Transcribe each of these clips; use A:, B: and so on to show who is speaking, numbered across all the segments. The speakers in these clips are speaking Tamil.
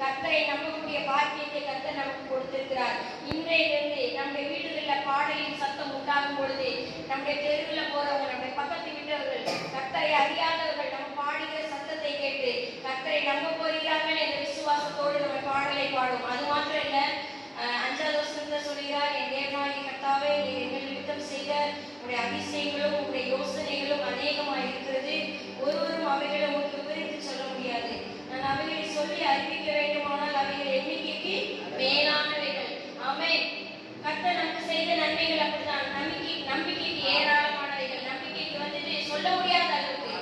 A: கர்த்தரை நம்பக்கூடிய பாக்கியத்தை கர்த்தர் நமக்கு கொடுத்திருக்கிறார். இன்றையிலிருந்து நம்முடைய வீடுகளில் பாடலின் சத்தம் உண்டாகும் பொழுது நம்முடைய தெருவில் போறவங்க, நம்முடைய பக்கத்து வீட்டவர்கள், கர்த்தரை அறியாதவர்கள் நம்ம பாடுகிற சத்தத்தை கேட்டு கர்த்தரை நம்ப போகிறார்கள் என்ற விசுவாசத்தோடு நம்ம பாடலை பாடும். அது மாத்திரம் இல்ல, 5வது வசனத்துல சொல்கிறார், என் தேவனாகிய கர்த்தாவே, நீர் எங்கள் நிமித்தம் செய்த உடைய அதிசயங்களும் உடைய யோசனைகளும் அநேகமாக இருக்கிறது. ஒருவரும் அவைகளை உங்களுக்கு விவரித்து சொல்ல முடியாது. நான் அவைகளை சொல்லி அறிவிக்க வேண்டுமானால் அவைகள் எண்ணிக்கைக்கு மேலானவைகள். ஆமென். கர்த்தர் நமக்கு செய்த நன்மைகள் அப்படிதான். நம்பிக்கைக்கு ஏராளமானவைகள். நம்பிக்கைக்கு வந்துட்டு சொல்ல முடியாத அளவுக்கு.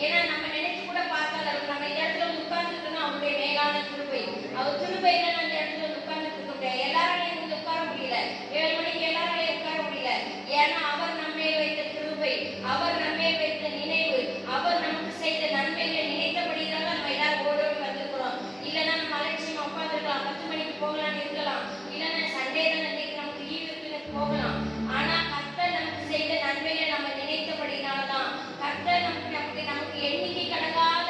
A: ஏன்னா நம்ம நினைச்சு கூட பார்க்காத அளவுக்கு. நம்ம இந்த இடத்துல உட்கார்ந்துருக்கோம்னா அவருடைய மேலான கிருபை. அவர் கிருபையில நம்ம இந்த இடத்துல உட்கார்ந்துட்டு இருக்க முடியாது. எல்லாராலையும் வந்து உட்கார முடியல. 7 மணிக்கு எல்லாராலையும் உட்கார முடியல. ஏன்னா அவர் நம்மை வைத்த கிருபை, அவர் நம்மை வைத்த நினைவு, அவர் நமக்கு செய்த நன்மைகளை நினைத்தபடிதான் நம்ம எல்லாரும் ஓடோடி வந்திருக்கிறோம். இல்லைன்னா நம்ம அலட்சியமா உட்காந்துருக்கலாம், 10 மணிக்கு போகலான்னு இருக்கலாம், இல்லைன்னா சண்டே தான் நமக்கு லீவ் இருக்குன்னு போகலாம். ஆனா கர்த்தர் நமக்கு செய்த நன்மைகளை நம்ம நினைத்தபடினால்தான், கர்த்தர் நமக்கு எண்ணிக்கை கடக்காத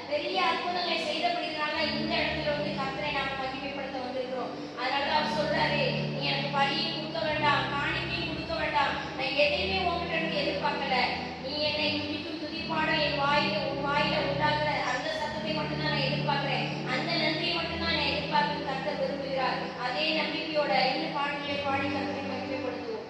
A: பெரிய அற்புதங்களை செய்தபடினால இந்த இடத்துல வந்து கர்த்தரை நாம மகிமைப்படுத்த வந்திருக்கிறோம். அதனாலதான் அவர் சொல்றாரு, நீ எனக்கு பலியும் கொடுக்க வேண்டாம், காணிக்கையும் கொடுக்க வேண்டாம், நான் எதையுமே உங்ககிட்ட இருந்து எதிர்பார்க்கல. நீ என்னை துதிக்கும் துதிப்பாடல் உன் வாயில உண்டாகிற அந்த சத்தத்தை மட்டும்தான் நான் எதிர்பார்க்கிறேன். அந்த நன்றியை மட்டும்தான் நான் எதிர்பார்த்து கர்த்தர் விரும்புகிறார். அதே நம்பிக்கையோட இந்த பாடல்களை பாடி கர்த்தரை மகிமைப்படுத்துவோம்.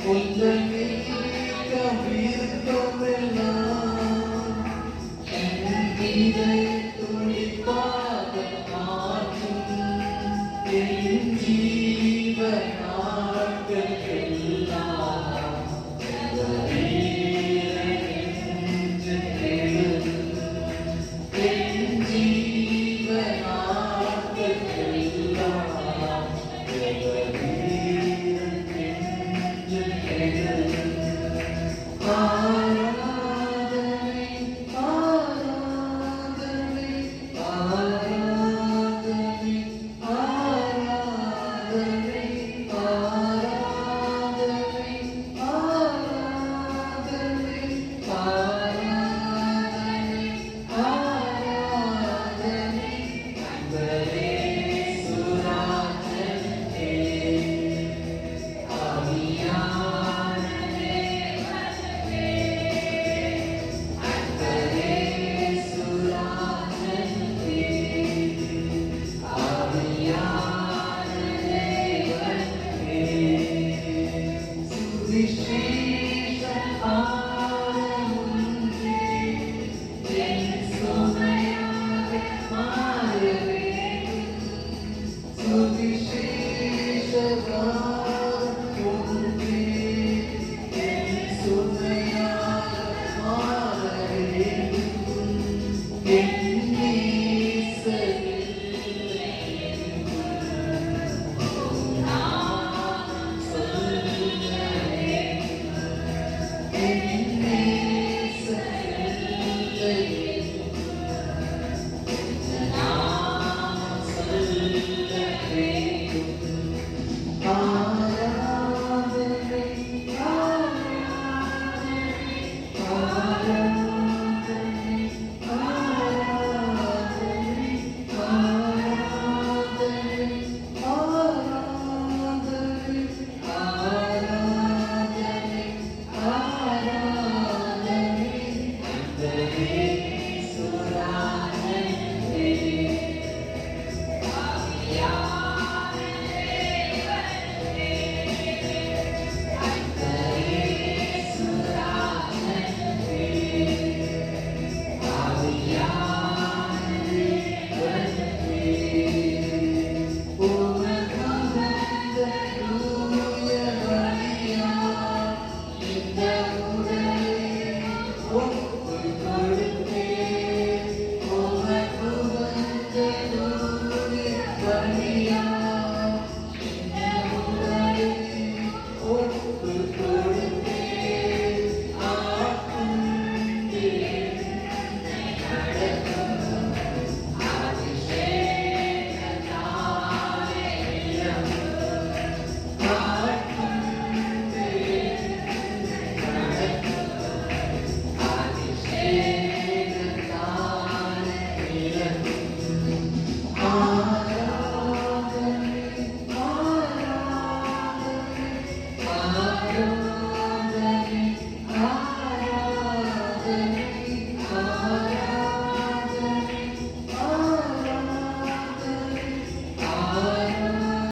B: Amen.